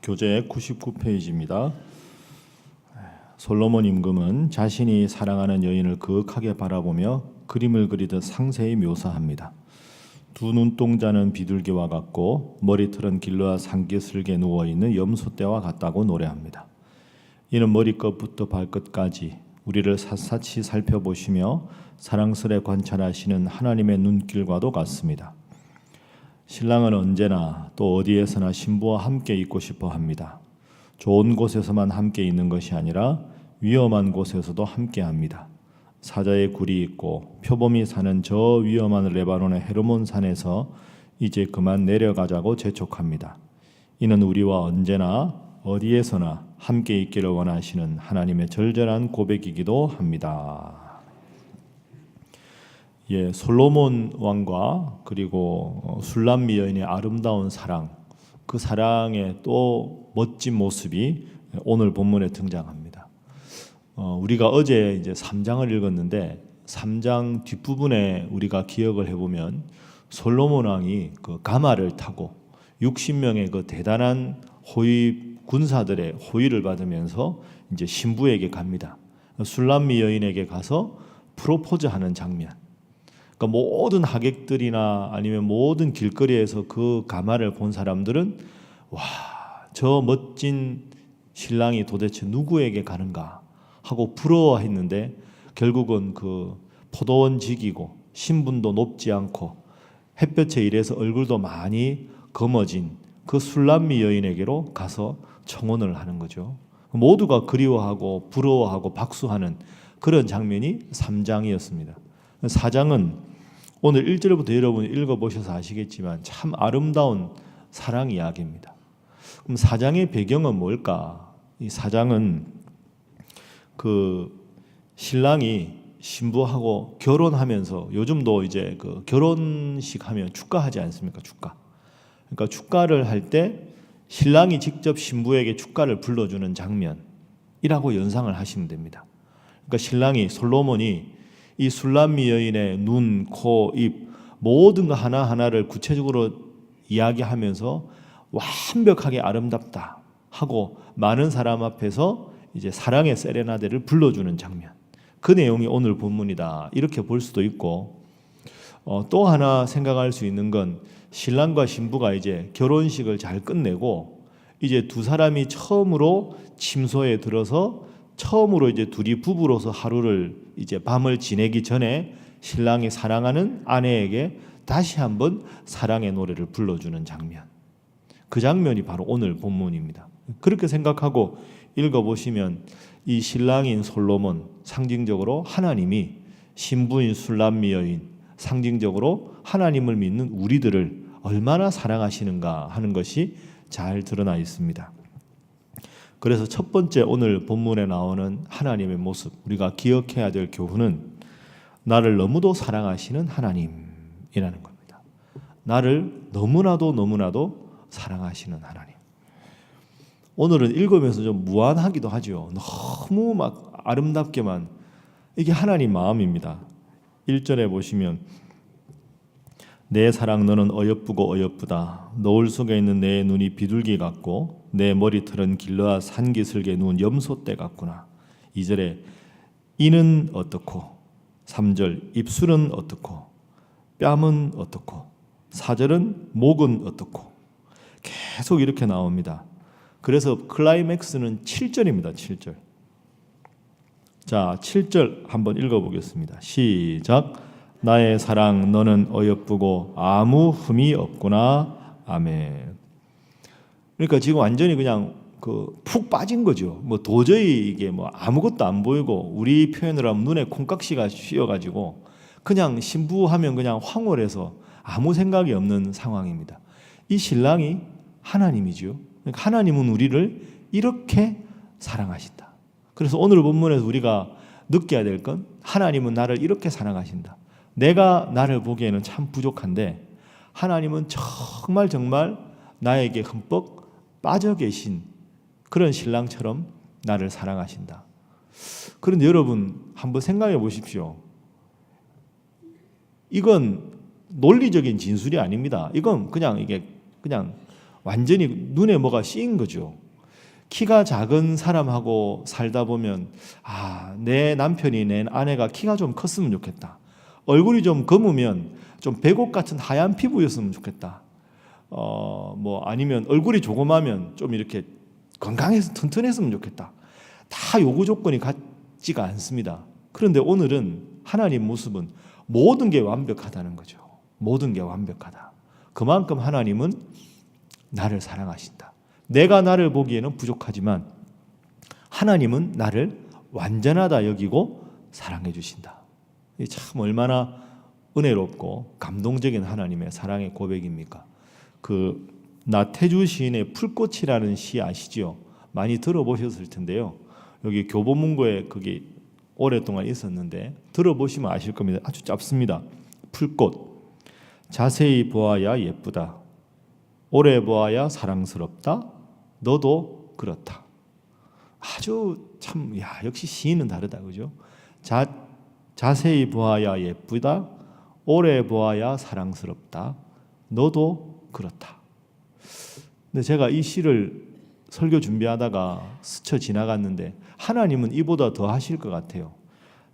교재 99페이지입니다. 솔로몬 임금은 자신이 사랑하는 여인을 그윽하게 바라보며 그림을 그리듯 상세히 묘사합니다. 두 눈동자는 비둘기와 같고 머리털은 길러와 상기슬게 누워있는 염소떼와 같다고 노래합니다. 이는 머리끝부터 발끝까지 우리를 샅샅이 살펴보시며 사랑스레 관찰하시는 하나님의 눈길과도 같습니다. 신랑은 언제나 또 어디에서나 신부와 함께 있고 싶어 합니다. 좋은 곳에서만 함께 있는 것이 아니라 위험한 곳에서도 함께 합니다. 사자의 굴이 있고 표범이 사는 저 위험한 레바논의 헤르몬 산에서 이제 그만 내려가자고 재촉합니다. 이는 우리와 언제나 어디에서나 함께 있기를 원하시는 하나님의 절절한 고백이기도 합니다. 솔로몬 왕과 그리고 술람미 여인의 아름다운 사랑, 그 사랑의 또 멋진 모습이 오늘 본문에 등장합니다. 우리가 어제 이제 3장을 읽었는데 3장 뒷부분에 우리가 기억을 해보면 솔로몬 왕이 그 가마를 타고 60명의 그 대단한 호위 군사들의 호위를 받으면서 이제 신부에게 갑니다. 술람미 여인에게 가서 프로포즈하는 장면. 그러니까 모든 하객들이나 아니면 모든 길거리에서 그 가마를 본 사람들은 와, 저 멋진 신랑이 도대체 누구에게 가는가 하고 부러워했는데 결국은 그 포도원 지기고 신분도 높지 않고 햇볕에 일해서 얼굴도 많이 검어진 그 술람미 여인에게로 가서 청혼을 하는 거죠. 모두가 그리워하고 부러워하고 박수하는 그런 장면이 3장이었습니다. 4장은 오늘 1절부터 여러분이 읽어보셔서 아시겠지만 참 아름다운 사랑 이야기입니다. 그럼 4장의 배경은 뭘까? 이 4장은 그 신랑이 신부하고 결혼하면서 요즘도 이제 그 결혼식 하면 축가하지 않습니까? 축가. 그러니까 축가를 할 때 신랑이 직접 신부에게 축가를 불러주는 장면이라고 연상을 하시면 됩니다. 그러니까 신랑이 솔로몬이 이 술람미 여인의 눈, 코, 입 모든 거 하나하나를 구체적으로 이야기하면서 완벽하게 아름답다 하고 많은 사람 앞에서 이제 사랑의 세레나데를 불러주는 장면. 그 내용이 오늘 본문이다. 이렇게 볼 수도 있고 또 하나 생각할 수 있는 건 신랑과 신부가 이제 결혼식을 잘 끝내고 이제 두 사람이 처음으로 침소에 들어서 처음으로 이제 둘이 부부로서 하루를 이제 밤을 지내기 전에 신랑이 사랑하는 아내에게 다시 한번 사랑의 노래를 불러주는 장면. 그 장면이 바로 오늘 본문입니다. 그렇게 생각하고 읽어보시면 이 신랑인 솔로몬 상징적으로 하나님이 신부인 술람미 여인 상징적으로 하나님을 믿는 우리들을 얼마나 사랑하시는가 하는 것이 잘 드러나 있습니다. 그래서 첫 번째 오늘 본문에 나오는 하나님의 모습, 우리가 기억해야 될 교훈은 나를 너무도 사랑하시는 하나님이라는 겁니다. 나를 너무나도 사랑하시는 하나님. 오늘은 읽으면서 좀 무안하기도 하죠. 너무 막 아름답게만. 이게 하나님 마음입니다. 1절에 보시면 내 사랑 너는 어여쁘고 어여쁘다. 노을 속에 있는 내 눈이 비둘기 같고 내 머리털은 길러와 산기슭에 누운 염소떼 같구나. 2절에 이는 어떻고 3절 입술은 어떻고 뺨은 어떻고 4절은 목은 어떻고 계속 이렇게 나옵니다. 그래서 클라이맥스는 7절입니다. 7절. 자, 7절 한번 읽어보겠습니다. 시작. 나의 사랑 너는 어여쁘고 아무 흠이 없구나. 아멘. 그러니까 지금 완전히 그냥 푹 빠진 거죠. 뭐 도저히 이게 뭐 아무것도 안 보이고 우리 표현으로 하면 눈에 콩깍지가 씌어가지고 그냥 신부하면 그냥 황홀해서 아무 생각이 없는 상황입니다. 이 신랑이 하나님이죠. 그러니까 하나님은 우리를 이렇게 사랑하신다. 그래서 오늘 본문에서 우리가 느껴야 될 건 하나님은 나를 이렇게 사랑하신다. 내가 나를 보기에는 참 부족한데 하나님은 정말 나에게 흠뻑 빠져 계신 그런 신랑처럼 나를 사랑하신다. 그런데 여러분 한번 생각해 보십시오. 이건 논리적인 진술이 아닙니다. 이건 그냥 완전히 눈에 뭐가 씌인 거죠. 키가 작은 사람하고 살다 보면 내 남편이 내 아내가 키가 좀 컸으면 좋겠다. 얼굴이 좀 검으면 좀 백옥 같은 하얀 피부였으면 좋겠다. 아니면 얼굴이 조그마면 좀 이렇게 건강해서 튼튼했으면 좋겠다. 다 요구 조건이 같지가 않습니다. 그런데 오늘은 하나님 모습은 모든 게 완벽하다는 거죠. 모든 게 완벽하다. 그만큼 하나님은 나를 사랑하신다. 내가 나를 보기에는 부족하지만 하나님은 나를 완전하다 여기고 사랑해 주신다. 이 참 얼마나 은혜롭고 감동적인 하나님의 사랑의 고백입니까? 그 나태주 시인의 풀꽃이라는 시 아시죠? 많이 들어보셨을 텐데요. 여기 교보문고에 거기 오랫동안 있었는데 들어보시면 아실 겁니다. 아주 짧습니다. 풀꽃. 자세히 보아야 예쁘다. 오래 보아야 사랑스럽다. 너도 그렇다. 아주 참 역시 시인은 다르다, 그죠? 자세히 보아야 예쁘다. 오래 보아야 사랑스럽다. 너도 그렇다. 근데 제가 이 시를 설교 준비하다가 스쳐 지나갔는데 하나님은 이보다 더 하실 것 같아요.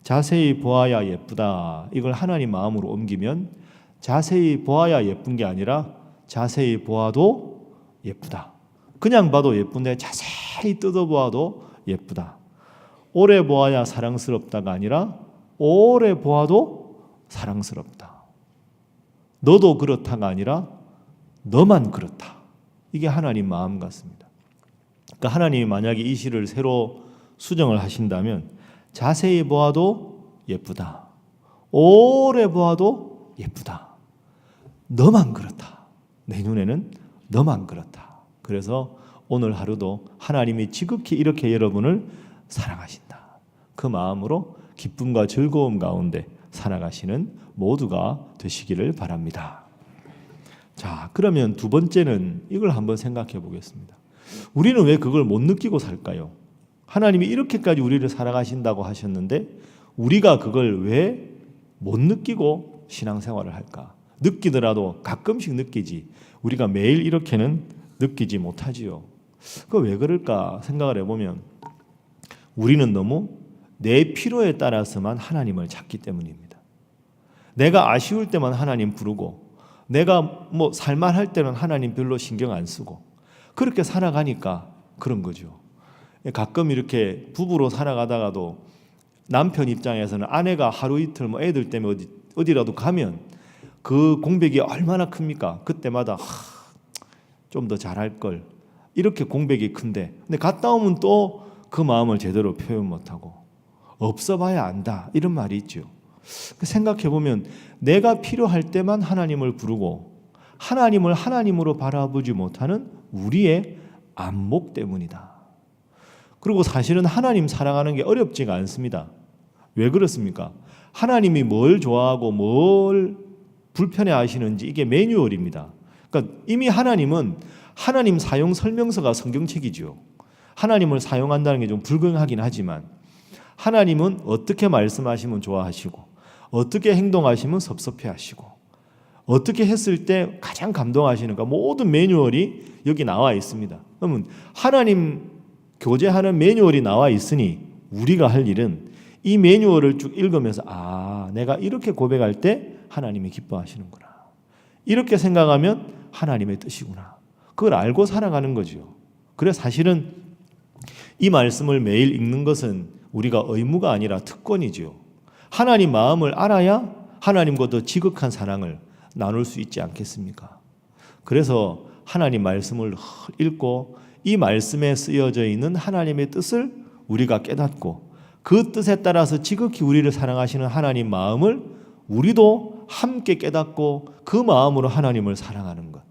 자세히 보아야 예쁘다. 이걸 하나님 마음으로 옮기면 자세히 보아야 예쁜 게 아니라 자세히 보아도 예쁘다. 그냥 봐도 예쁜데 자세히 뜯어보아도 예쁘다. 오래 보아야 사랑스럽다가 아니라 오래 보아도 사랑스럽다. 너도 그렇다가 아니라 너만 그렇다. 이게 하나님 마음 같습니다. 그러니까 하나님이 만약에 이 시를 새로 수정을 하신다면 자세히 보아도 예쁘다. 오래 보아도 예쁘다. 너만 그렇다. 내 눈에는 너만 그렇다. 그래서 오늘 하루도 하나님이 지극히 이렇게 여러분을 사랑하신다. 그 마음으로 기쁨과 즐거움 가운데 살아가시는 모두가 되시기를 바랍니다. 자, 그러면 두 번째는 이걸 한번 생각해 보겠습니다. 우리는 왜 그걸 못 느끼고 살까요? 하나님이 이렇게까지 우리를 사랑하신다고 하셨는데 우리가 그걸 왜 못 느끼고 신앙생활을 할까? 느끼더라도 가끔씩 느끼지 우리가 매일 이렇게는 느끼지 못하지요. 그 왜 그럴까 생각을 해보면 우리는 너무 내 필요에 따라서만 하나님을 찾기 때문입니다. 내가 아쉬울 때만 하나님 부르고 내가 살만할 때는 하나님 별로 신경 안 쓰고 그렇게 살아가니까 그런 거죠. 가끔 이렇게 부부로 살아가다가도 남편 입장에서는 아내가 하루 이틀 애들 때문에 어디라도 가면 그 공백이 얼마나 큽니까? 그때마다 좀 더 잘할 걸 이렇게 공백이 큰데 근데 갔다 오면 또 그 마음을 제대로 표현 못하고 없어봐야 안다 이런 말이 있죠. 생각해 보면 내가 필요할 때만 하나님을 부르고 하나님을 하나님으로 바라보지 못하는 우리의 안목 때문이다. 그리고 사실은 하나님 사랑하는 게 어렵지가 않습니다. 왜 그렇습니까? 하나님이 뭘 좋아하고 뭘 불편해 하시는지 이게 매뉴얼입니다. 그러니까 이미 하나님은 하나님 사용 설명서가 성경책이죠. 하나님을 사용한다는 게 좀 불공하긴 하지만 하나님은 어떻게 말씀하시면 좋아하시고 어떻게 행동하시면 섭섭해하시고 어떻게 했을 때 가장 감동하시는가 모든 매뉴얼이 여기 나와 있습니다. 그러면 하나님 교제하는 매뉴얼이 나와 있으니 우리가 할 일은 이 매뉴얼을 쭉 읽으면서 내가 이렇게 고백할 때 하나님이 기뻐하시는구나. 이렇게 생각하면 하나님의 뜻이구나. 그걸 알고 살아가는 거죠. 그래서 사실은 이 말씀을 매일 읽는 것은 우리가 의무가 아니라 특권이죠. 하나님 마음을 알아야 하나님과 더 지극한 사랑을 나눌 수 있지 않겠습니까? 그래서 하나님 말씀을 읽고 이 말씀에 쓰여져 있는 하나님의 뜻을 우리가 깨닫고 그 뜻에 따라서 지극히 우리를 사랑하시는 하나님 마음을 우리도 함께 깨닫고 그 마음으로 하나님을 사랑하는 것.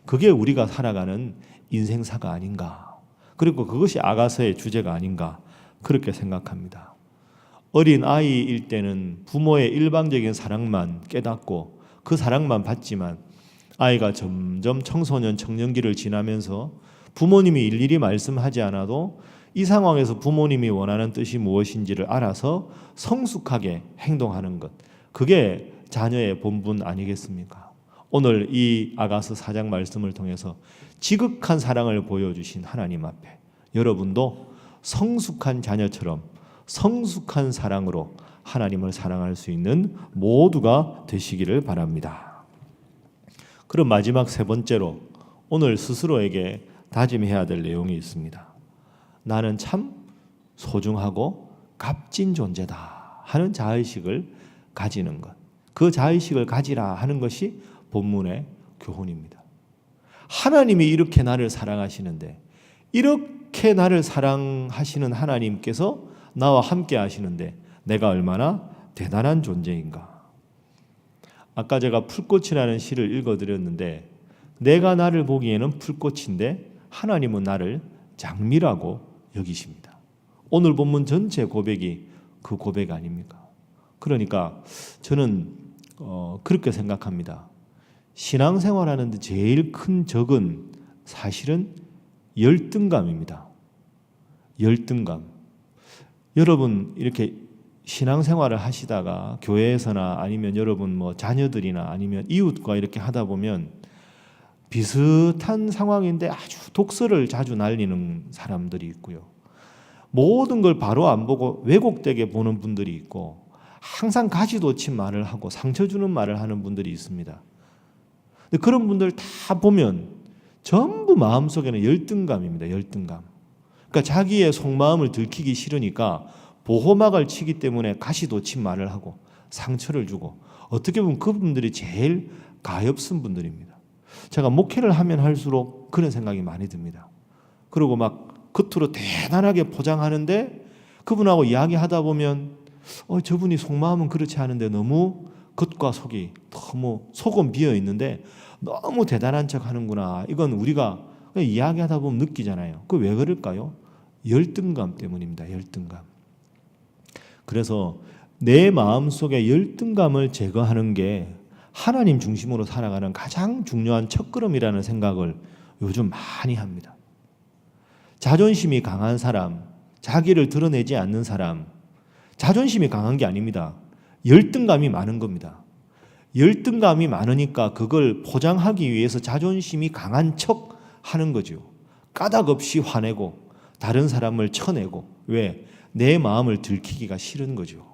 그게 우리가 살아가는 인생사가 아닌가. 그리고 그것이 아가서의 주제가 아닌가. 그렇게 생각합니다. 어린 아이일 때는 부모의 일방적인 사랑만 깨닫고 그 사랑만 받지만 아이가 점점 청소년, 청년기를 지나면서 부모님이 일일이 말씀하지 않아도 이 상황에서 부모님이 원하는 뜻이 무엇인지를 알아서 성숙하게 행동하는 것. 그게 자녀의 본분 아니겠습니까? 오늘 이 아가서 4장 말씀을 통해서 지극한 사랑을 보여주신 하나님 앞에 여러분도 성숙한 자녀처럼 성숙한 사랑으로 하나님을 사랑할 수 있는 모두가 되시기를 바랍니다. 그럼 마지막 세 번째로 오늘 스스로에게 다짐해야 될 내용이 있습니다. 나는 참 소중하고 값진 존재다 하는 자의식을 가지는 것. 그 자의식을 가지라 하는 것이 본문의 교훈입니다. 하나님이 이렇게 나를 사랑하시는데, 이렇게 나를 사랑하시는 하나님께서 나와 함께 하시는데 내가 얼마나 대단한 존재인가. 아까 제가 풀꽃이라는 시를 읽어드렸는데, 내가 나를 보기에는 풀꽃인데 하나님은 나를 장미라고 여기십니다. 오늘 본문 전체 고백이 그 고백 아닙니까? 그러니까 저는 그렇게 생각합니다. 신앙생활하는데 제일 큰 적은 사실은 열등감입니다. 열등감. 여러분 이렇게 신앙생활을 하시다가 교회에서나 아니면 여러분 뭐 자녀들이나 아니면 이웃과 이렇게 하다 보면 비슷한 상황인데 아주 독설을 자주 날리는 사람들이 있고요. 모든 걸 바로 안 보고 왜곡되게 보는 분들이 있고, 항상 가지도친 말을 하고 상처 주는 말을 하는 분들이 있습니다. 근데 그런 분들 다 보면 전부 마음속에는 열등감입니다. 열등감. 그러니까 자기의 속마음을 들키기 싫으니까 보호막을 치기 때문에 가시도친 말을 하고 상처를 주고, 어떻게 보면 그분들이 제일 가엾은 분들입니다. 제가 목회를 하면 할수록 그런 생각이 많이 듭니다. 그리고 막 겉으로 대단하게 포장하는데 그분하고 이야기하다 보면 저분이 속마음은 그렇지 않은데 너무 겉과 속이 너무 속은 비어 있는데 너무 대단한 척 하는구나. 이건 우리가 이야기하다 보면 느끼잖아요. 그 왜 그럴까요? 열등감 때문입니다. 열등감. 그래서 내 마음속에 열등감을 제거하는 게 하나님 중심으로 살아가는 가장 중요한 첫걸음이라는 생각을 요즘 많이 합니다. 자존심이 강한 사람, 자기를 드러내지 않는 사람, 자존심이 강한 게 아닙니다. 열등감이 많은 겁니다. 열등감이 많으니까 그걸 포장하기 위해서 자존심이 강한 척 하는 거죠. 까닭 없이 화내고 다른 사람을 쳐내고, 왜? 내 마음을 들키기가 싫은 거죠.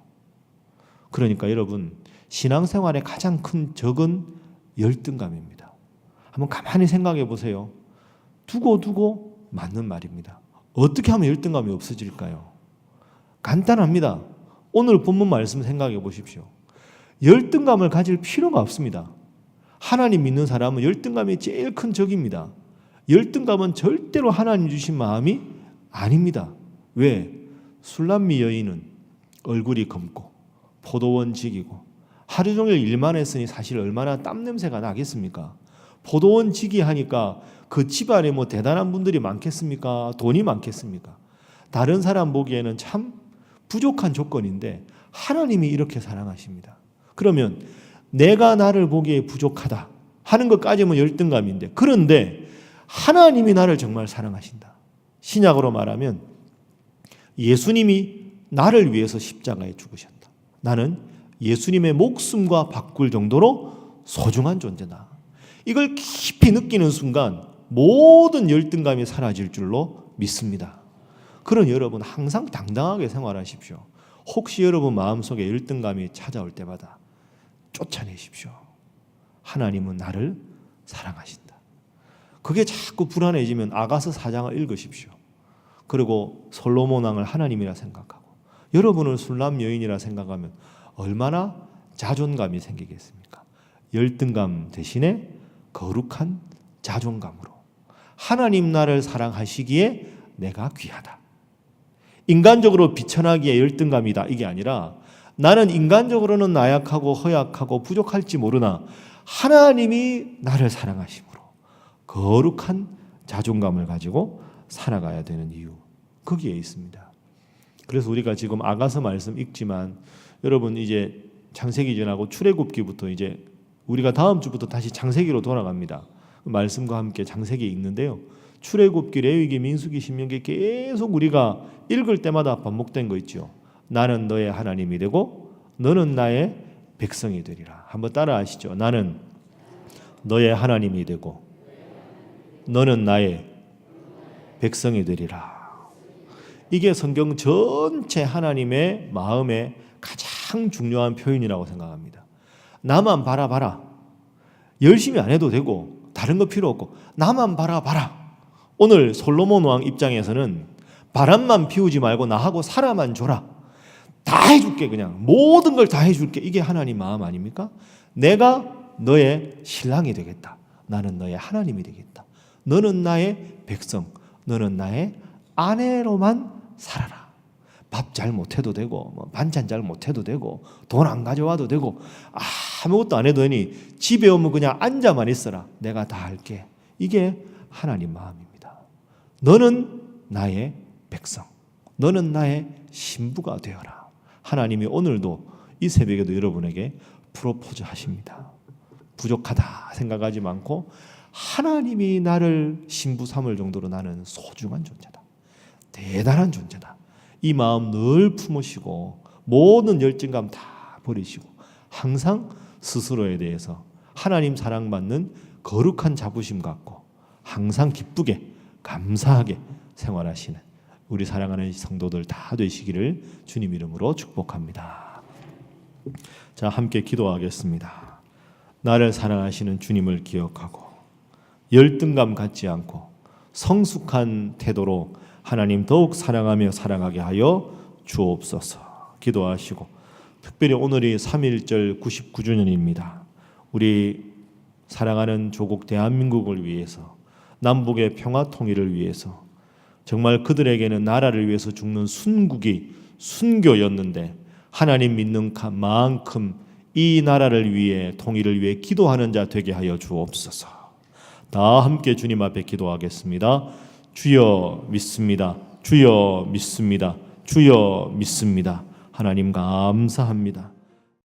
그러니까 여러분, 신앙생활의 가장 큰 적은 열등감입니다. 한번 가만히 생각해 보세요. 두고 맞는 말입니다. 어떻게 하면 열등감이 없어질까요? 간단합니다. 오늘 본문 말씀 생각해 보십시오. 열등감을 가질 필요가 없습니다. 하나님 믿는 사람은 열등감이 제일 큰 적입니다. 열등감은 절대로 하나님 주신 마음이 아닙니다. 왜? 술람미 여인은 얼굴이 검고 포도원 지기고 하루 종일 일만 했으니 사실 얼마나 땀 냄새가 나겠습니까? 포도원 지기 하니까 그 집안에 뭐 대단한 분들이 많겠습니까? 돈이 많겠습니까? 다른 사람 보기에는 참 부족한 조건인데 하나님이 이렇게 사랑하십니다. 그러면 내가 나를 보기에 부족하다 하는 것까지는 열등감인데, 그런데 하나님이 나를 정말 사랑하신다. 신약으로 말하면 예수님이 나를 위해서 십자가에 죽으셨다. 나는 예수님의 목숨과 바꿀 정도로 소중한 존재다. 이걸 깊이 느끼는 순간 모든 열등감이 사라질 줄로 믿습니다. 그런 여러분 항상 당당하게 생활하십시오. 혹시 여러분 마음속에 열등감이 찾아올 때마다 쫓아내십시오. 하나님은 나를 사랑하신다. 그게 자꾸 불안해지면 아가서 4장을 읽으십시오. 그리고 솔로몬 왕을 하나님이라 생각하고 여러분을 술람 여인이라 생각하면 얼마나 자존감이 생기겠습니까? 열등감 대신에 거룩한 자존감으로 하나님 나를 사랑하시기에 내가 귀하다. 인간적으로 비천하기에 열등감이다 이게 아니라, 나는 인간적으로는 나약하고 허약하고 부족할지 모르나 하나님이 나를 사랑하심으로 거룩한 자존감을 가지고 살아가야 되는 이유, 거기에 있습니다. 그래서 우리가 지금 아가서 말씀 읽지만 여러분 이제 창세기 지나고 출애굽기부터 이제 우리가 다음 주부터 다시 창세기로 돌아갑니다. 말씀과 함께 창세기 읽는데요. 출애굽기, 레위기, 민수기, 신명기 계속 우리가 읽을 때마다 반복된 거 있죠. 나는 너의 하나님이 되고 너는 나의 백성이 되리라. 한번 따라 하시죠. 나는 너의 하나님이 되고 너는 나의 백성이 되리라. 이게 성경 전체 하나님의 마음의 가장 중요한 표현이라고 생각합니다. 나만 바라봐라. 열심히 안 해도 되고 다른 거 필요 없고 나만 바라봐라. 오늘 솔로몬 왕 입장에서는 바람만 피우지 말고 나하고 살아만 줘라. 다 해줄게. 그냥 모든 걸 다 해줄게. 이게 하나님 마음 아닙니까? 내가 너의 신랑이 되겠다. 나는 너의 하나님이 되겠다. 너는 나의 백성, 너는 나의 아내로만 살아라. 밥 잘 못해도 되고 반찬 잘 못해도 되고 돈 안 가져와도 되고 아무것도 안 해도 되니 집에 오면 그냥 앉아만 있어라. 내가 다 할게. 이게 하나님 마음입니다. 너는 나의 백성, 너는 나의 신부가 되어라. 하나님이 오늘도 이 새벽에도 여러분에게 프로포즈 하십니다. 부족하다 생각하지 않고 하나님이 나를 신부 삼을 정도로 나는 소중한 존재다. 대단한 존재다. 이 마음 늘 품으시고 모든 열정감 다 버리시고 항상 스스로에 대해서 하나님 사랑받는 거룩한 자부심 갖고 항상 기쁘게 감사하게 생활하시는 우리 사랑하는 성도들 다 되시기를 주님 이름으로 축복합니다. 자, 함께 기도하겠습니다. 나를 사랑하시는 주님을 기억하고 열등감 갖지 않고 성숙한 태도로 하나님 더욱 사랑하며 사랑하게 하여 주옵소서. 기도하시고 특별히 오늘이 3.1절 99주년입니다. 우리 사랑하는 조국 대한민국을 위해서 남북의 평화 통일을 위해서 정말 그들에게는 나라를 위해서 죽는 순국이 순교였는데 하나님 믿는 만큼 이 나라를 위해 통일을 위해 기도하는 자 되게 하여 주옵소서. 다 함께 주님 앞에 기도하겠습니다. 주여 믿습니다. 주여 믿습니다. 주여 믿습니다. 하나님 감사합니다.